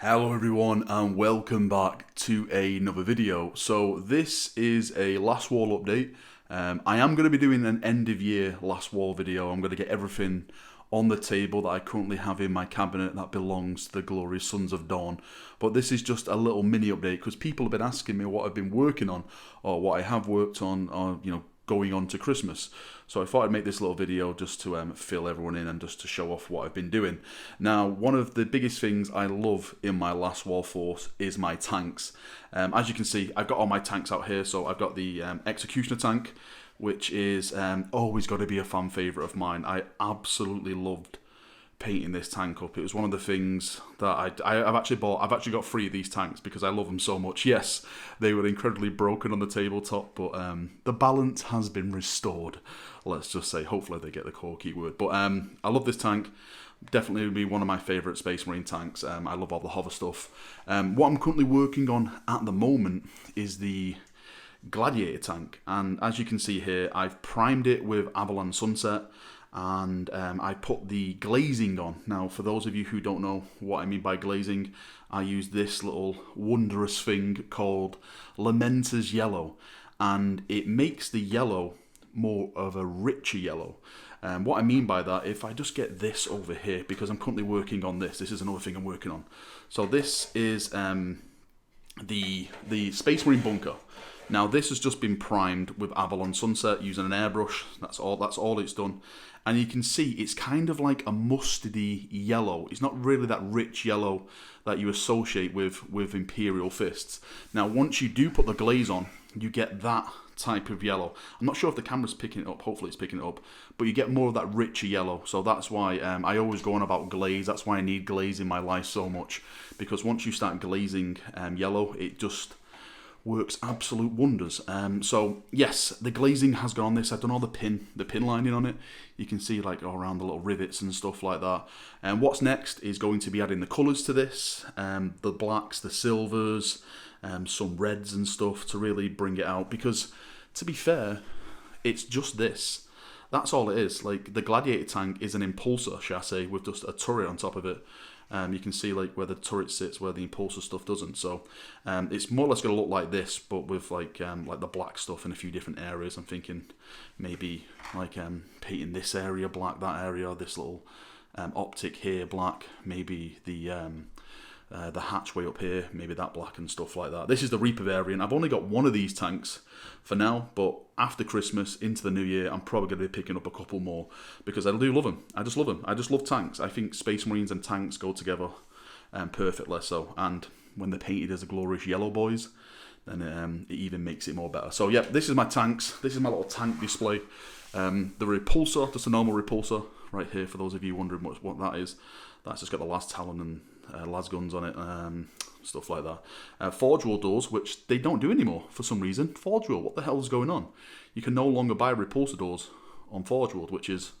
Hello everyone and welcome back to another video. So this is a Last Wall update. I am going to be doing an end of year Last Wall video. I'm going to get everything on the table that I currently have in my cabinet that belongs to the glorious Sons of Dorn. But this is just a little mini update because people have been asking me what I've been working on or what I have worked on or, going on to Christmas. So I thought I'd make this little video just to fill everyone in and just to show off what I've been doing. Now, one of the biggest things I love in my Last Wall force is my tanks. As you can see, I've got all my tanks out here. So I've got the Executioner tank, which is always got to be a fan favourite of mine. I absolutely loved painting this tank up. It was one of the things that I've actually bought. I've actually got 3 of these tanks because I love them so much. Yes, they were incredibly broken on the tabletop, but the balance has been restored. Let's just say, hopefully they get the core keyword. But I love this tank. Definitely would be one of my favourite Space Marine tanks. I love all the hover stuff. What I'm currently working on at the moment is the Gladiator Tank, and as you can see here, I've primed it with Avalon Sunset, and I put the glazing on. Now, for those of you who don't know what I mean by glazing, I use this little wondrous thing called Lamenter's Yellow, and it makes the yellow more of a richer yellow. What I mean by that, if I just get this over here, because I'm currently working on this is another thing I'm working on. So this is the Space Marine bunker. Now this has just been primed with Avalon Sunset using an airbrush. That's all it's done. And you can see it's kind of like a mustardy yellow. It's not really that rich yellow that you associate with Imperial Fists. Now once you do put the glaze on, you get that type of yellow. I'm not sure if the camera's picking it up, hopefully it's picking it up, but you get more of that richer yellow. So that's why I always go on about glaze. That's why I need glaze in my life so much, because once you start glazing yellow, it just works absolute wonders. So yes, the glazing has gone on this. I've done all the pin lining on it. You can see like all around the little rivets and stuff like that. And what's next is going to be adding the colours to this, the blacks, the silvers, some reds and stuff to really bring it out. Because to be fair, it's just this. That's all it is. Like the Gladiator tank is an impulsor chassis with just a turret on top of it. You can see like where the turret sits, where the impulsor stuff doesn't. So it's more or less going to look like this, but with like the black stuff in a few different areas. I'm thinking maybe like painting this area black, that area, this little optic here black, maybe the hatchway up here, maybe that black and stuff like that. This is the Reaper variant. I've only got one of these tanks for now, but after Christmas into the new year, I'm probably going to be picking up a couple more because I do love them. I just love them. I just love tanks. I think Space Marines and tanks go together perfectly. So, and when they're painted as a glorious yellow boys, then it even makes it more better. So yeah, this is my tanks. This is my little tank display. The repulsor, just a normal repulsor right here for those of you wondering what that is. That's just got the las talon and las guns on it, stuff like that. Forge World doors, which they don't do anymore for some reason. Forge World, what the hell is going on? You can no longer buy repulsor doors on Forge World, which is,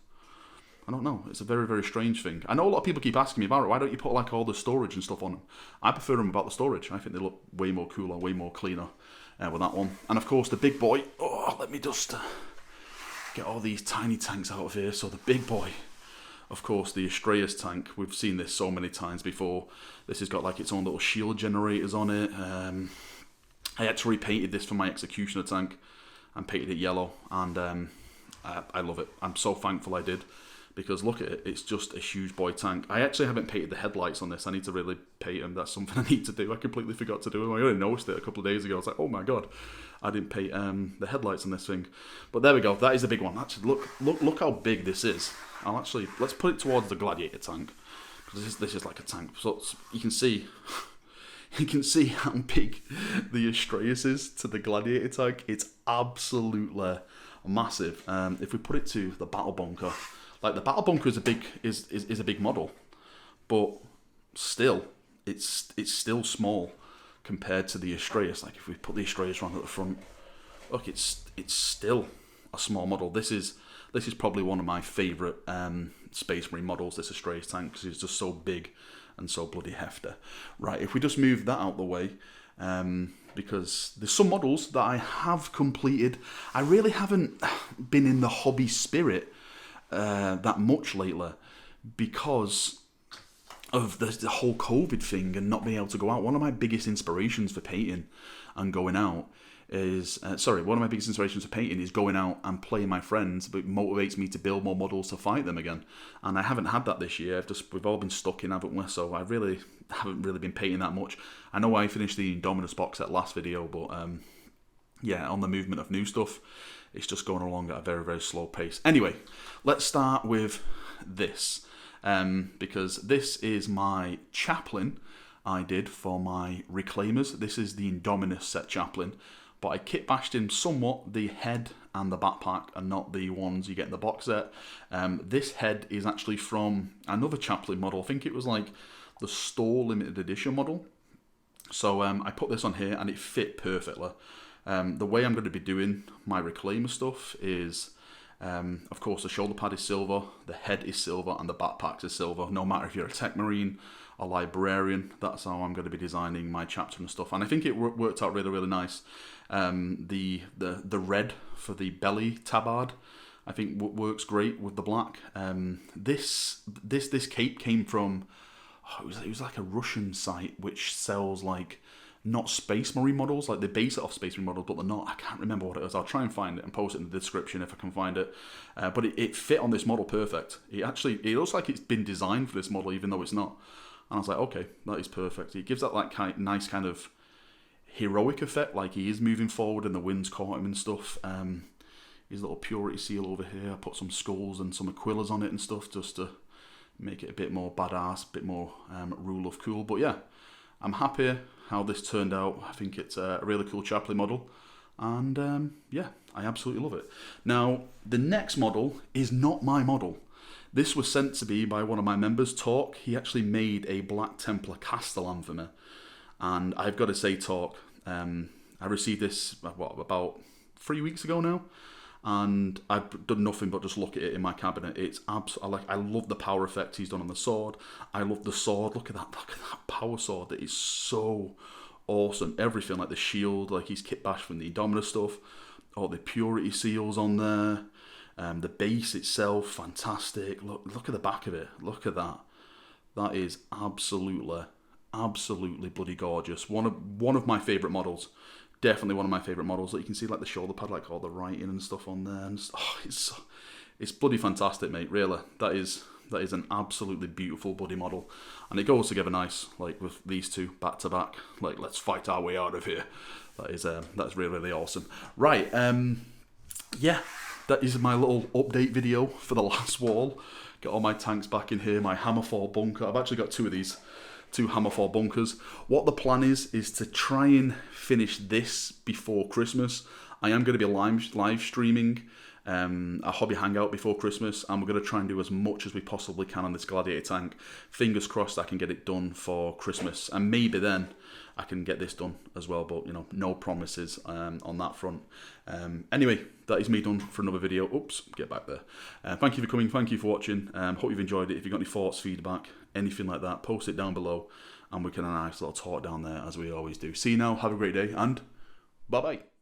I don't know, it's a very, very strange thing. I know a lot of people keep asking me about it. Why don't you put like all the storage and stuff on them? I prefer them about the storage. I think they look way more cooler, way more cleaner with that one. And of course the big boy, let me just get all these tiny tanks out of here. So the big boy, of course, the Australis Tank. We've seen this so many times before. This has got like its own little shield generators on it. I actually repainted this for my Executioner tank and painted it yellow, and I love it. I'm so thankful I did, because look at it, it's just a huge boy tank. I actually haven't painted the headlights on this. I need to really paint them. That's something I need to do. I completely forgot to do them. I only noticed it a couple of days ago. I was like, oh my god, I didn't paint the headlights on this thing. But there we go. That is a big one. Actually, look how big this is. Let's put it towards the Gladiator tank, because this is like a tank. So you can see how big the Australis is to the Gladiator tank. It's absolutely massive. If we put it to the battle bunker, like the battle bunker is a big model, but still it's still small compared to the Australis. Like if we put the Australis right at the front, look, it's still a small model. This is probably one of my favourite Space Marine models, this Australis tank, because it's just so big and so bloody hefty. Right, if we just move that out the way, because there's some models that I have completed. I really haven't been in the hobby spirit that much lately, because of the whole COVID thing and not being able to go out. One of my biggest inspirations for painting and going out is one of my biggest inspirations for painting is going out and playing my friends, but it motivates me to build more models to fight them again. And I haven't had that this year. We've all been stuck in, haven't we? So I really haven't really been painting that much. I know I finished the Indominus box set last video, but yeah, on the movement of new stuff, it's just going along at a very, very slow pace. Anyway, let's start with this, because this is my Chaplain I did for my Reclaimers. This is the Indominus set Chaplain, but I kit bashed him somewhat. The head and the backpack are not the ones you get in the box set. This head is actually from another Chaplain model. I think it was like the store limited edition model. So I put this on here and it fit perfectly. The way I'm going to be doing my Reclaimer stuff is, of course, the shoulder pad is silver, the head is silver, and the backpacks is silver. No matter if you're a tech marine, a librarian, that's how I'm going to be designing my chapter and stuff. And I think it worked out really, really nice. The red for the belly tabard, I think works great with the black. This cape came from, it was like a Russian site which sells like not Space Marine models, like they base it off Space Marine models, but they're not. I can't remember what it was. I'll try and find it and post it in the description if I can find it. But it fit on this model perfect. It looks like it's been designed for this model, even though it's not. And I was like, okay, that is perfect. It gives that like nice kind of heroic effect, like he is moving forward and the wind's caught him and stuff. His little purity seal over here, I put some skulls and some Aquillas on it and stuff just to make it a bit more badass, a bit more rule of cool. But yeah, I'm happy how this turned out. I think it's a really cool Chaplain model. And yeah, I absolutely love it. Now, the next model is not my model. This was sent to me by one of my members, Talk. He actually made a Black Templar Castellan for me. And I've got to say, Talk, I received this, about 3 weeks ago now. And I've done nothing but just look at it in my cabinet. It's I love the power effect he's done on the sword. I love the sword. Look at that power sword. That is so awesome. Everything, like the shield, like he's kit bashed from the Indominus stuff. All the purity seals on there. The base itself, fantastic. Look at the back of it. Look at that. That is absolutely bloody gorgeous. One of my favourite models. Definitely one of my favourite models. Like you can see, like the shoulder pad, like all the writing and stuff on there. And it's bloody fantastic, mate. Really, that is an absolutely beautiful bloody model, and it goes together nice, like with these two back to back. Like, let's fight our way out of here. That's really, really awesome. Right, yeah. That is my little update video for the last wall. Get all my tanks back in here, my Hammerfall bunker. I've actually got two of these, two Hammerfall bunkers. What the plan is to try and finish this before Christmas. I am going to be live streaming a hobby hangout before Christmas, and we're going to try and do as much as we possibly can on this Gladiator tank. Fingers crossed I can get it done for Christmas, and maybe then I can get this done as well, but no promises on that front. Anyway, that is me done for another video. Oops, get back there. Thank you for coming, thank you for watching. Hope you've enjoyed it. If you've got any thoughts, feedback, anything like that, post it down below, and we can have a nice little talk down there as we always do. See you now, have a great day, and bye-bye.